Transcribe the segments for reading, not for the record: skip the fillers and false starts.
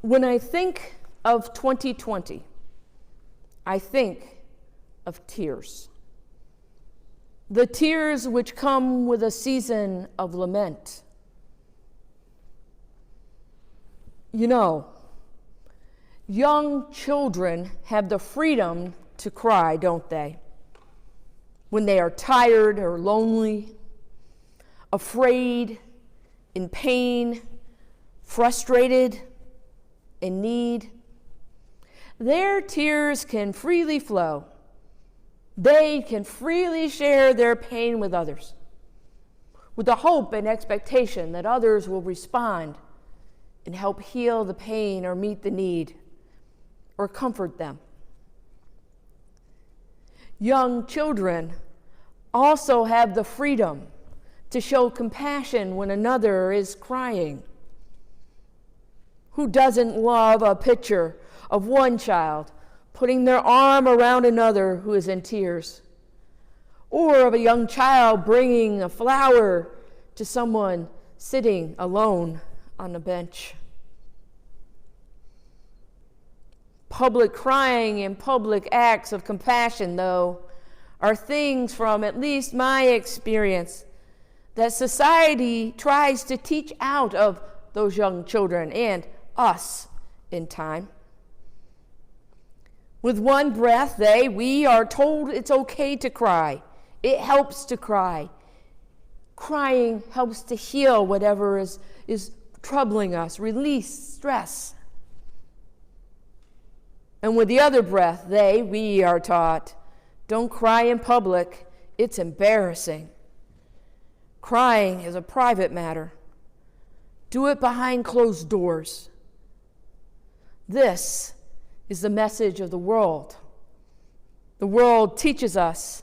When I think of 2020, I think of tears. The tears which come with a season of lament. You know, young children have the freedom to cry, don't they? When they are tired or lonely, afraid, in pain, frustrated, in need. Their tears can freely flow. They can freely share their pain with others, with the hope and expectation that others will respond and help heal the pain or meet the need or comfort them. Young children also have the freedom to show compassion when another is crying. Who doesn't love a picture of one child putting their arm around another who is in tears? Or of a young child bringing a flower to someone sitting alone on a bench? Public crying and public acts of compassion, though, are things from at least my experience that society tries to teach out of those young children and us in time. With one breath, we are told it's okay to cry. It helps to cry. Crying helps to heal whatever is troubling us, release stress. And with the other breath, we are taught, don't cry in public, it's embarrassing. Crying is a private matter. Do it behind closed doors. This is the message of the world. The world teaches us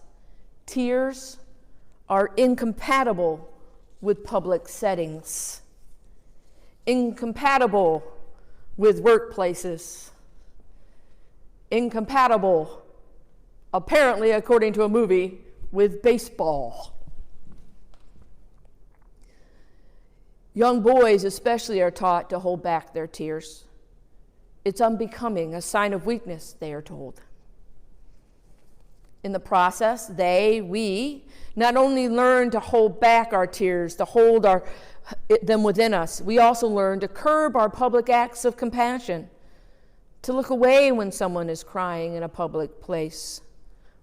tears are incompatible with public settings, incompatible with workplaces, incompatible, apparently according to a movie, with baseball. Young boys especially are taught to hold back their tears. It's unbecoming, a sign of weakness, they are told. In the process, we not only learn to hold back our tears, to hold them within us, we also learn to curb our public acts of compassion, to look away when someone is crying in a public place.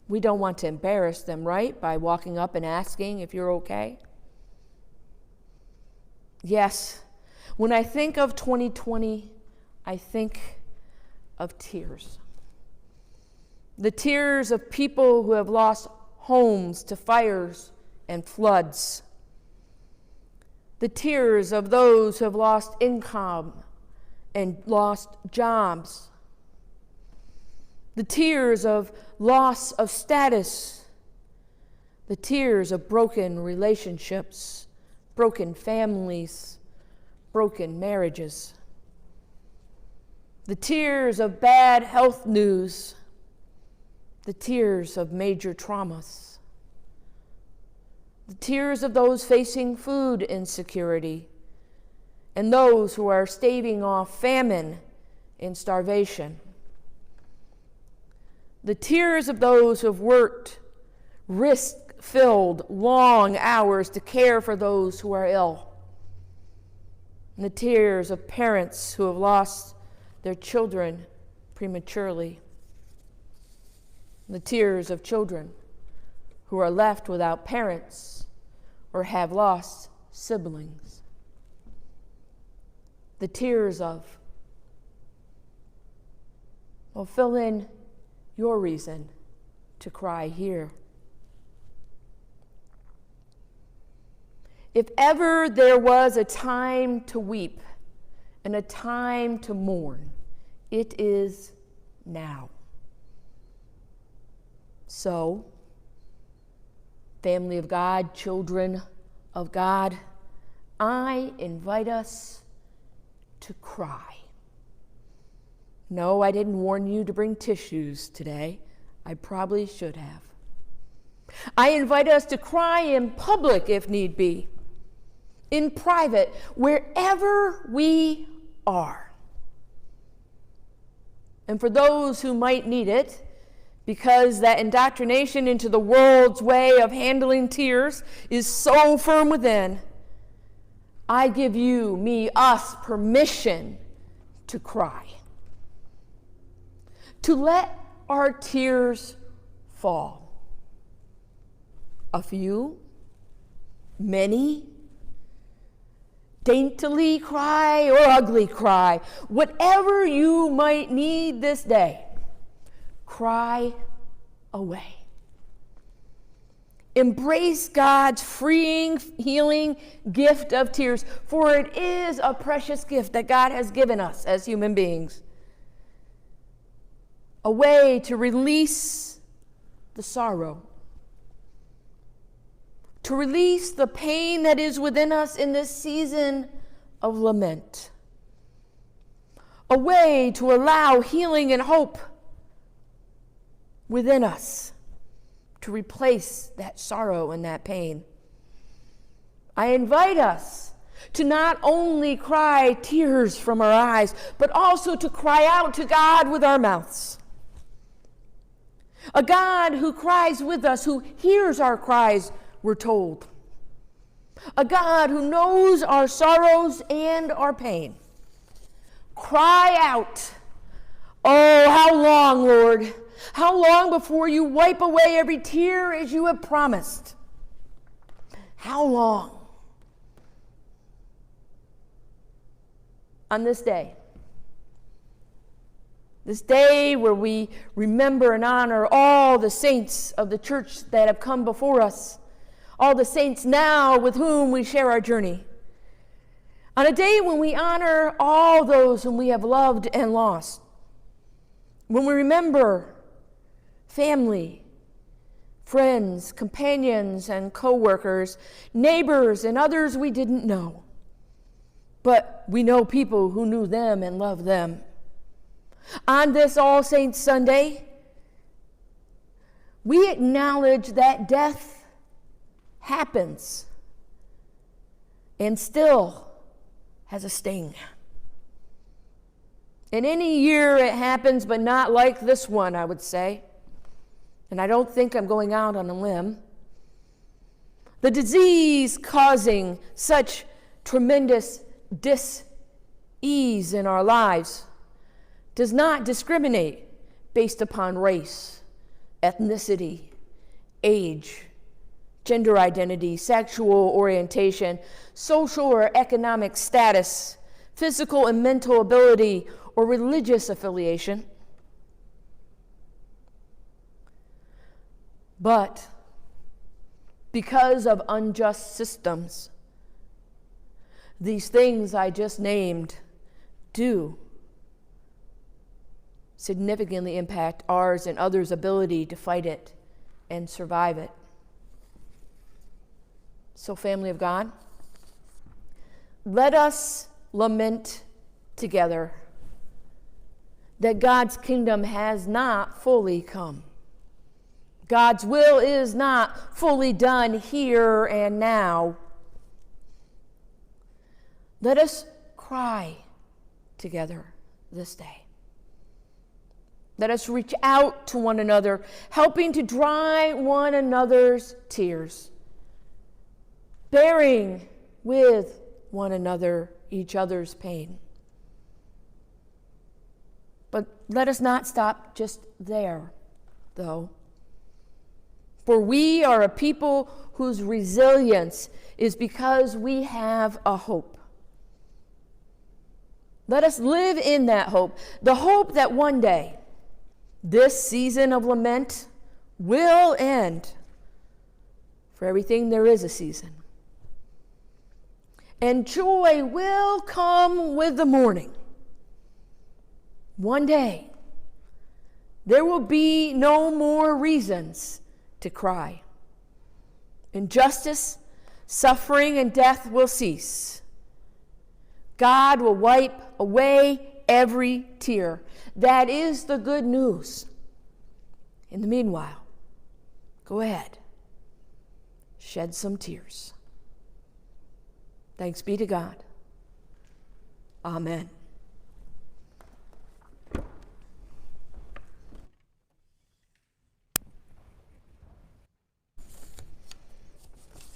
We don't want to embarrass them, right? By walking up and asking if you're okay. Yes, when I think of 2020, I think of tears. The tears of people who have lost homes to fires and floods. The tears of those who have lost income and lost jobs. The tears of loss of status. The tears of broken relationships, broken families, broken marriages. The tears of bad health news. The tears of major traumas. The tears of those facing food insecurity and those who are staving off famine and starvation. The tears of those who have worked risk-filled, long hours to care for those who are ill. And the tears of parents who have lost their children prematurely. The tears of children who are left without parents or have lost siblings. The tears of, well, fill in your reason to cry here. If ever there was a time to weep and a time to mourn, it is now. So, family of God, children of God, I invite us to cry. No, I didn't warn you to bring tissues today. I probably should have. I invite us to cry in public if need be, in private, wherever we are. and for those who might need it, because that indoctrination into the world's way of handling tears is so firm within, I give you, me, us, permission to cry. To let our tears fall. A few, many, daintily cry or ugly cry, whatever you might need this day, cry away. Embrace God's freeing, healing gift of tears, for it is a precious gift that God has given us as human beings. A way to release the sorrow, to release the pain that is within us in this season of lament. A way to allow healing and hope within us to replace that sorrow and that pain. I invite us to not only cry tears from our eyes, but also to cry out to God with our mouths. A God who cries with us, who hears our cries, we're told. A God who knows our sorrows and our pain. Cry out, "Oh, how long, Lord? How long before you wipe away every tear as you have promised? How long?" On this day where we remember and honor all the saints of the church that have come before us, all the saints now with whom we share our journey, on a day when we honor all those whom we have loved and lost, when we remember family, friends, companions, and co-workers, neighbors, and others we didn't know, but we know people who knew them and loved them. On this All Saints Sunday, we acknowledge that death happens and still has a sting. In any year it happens, but not like this one, I would say. And I don't think I'm going out on a limb. The disease causing such tremendous dis-ease in our lives does not discriminate based upon race, ethnicity, age, gender identity, sexual orientation, social or economic status, physical and mental ability, or religious affiliation. But because of unjust systems, these things I just named do significantly impact ours and others' ability to fight it and survive it. So, family of God, let us lament together that God's kingdom has not fully come. God's will is not fully done here and now. Let us cry together this day. Let us reach out to one another, helping to dry one another's tears, bearing with one another each other's pain. But let us not stop just there, though. For we are a people whose resilience is because we have a hope. Let us live in that hope, the hope that one day this season of lament will end. For everything there is a season. And joy will come with the morning. One day, there will be no more reasons to cry. Injustice, suffering, and death will cease. God will wipe away every tear. That is the good news. In the meanwhile, go ahead, shed some tears. Thanks be to God. Amen.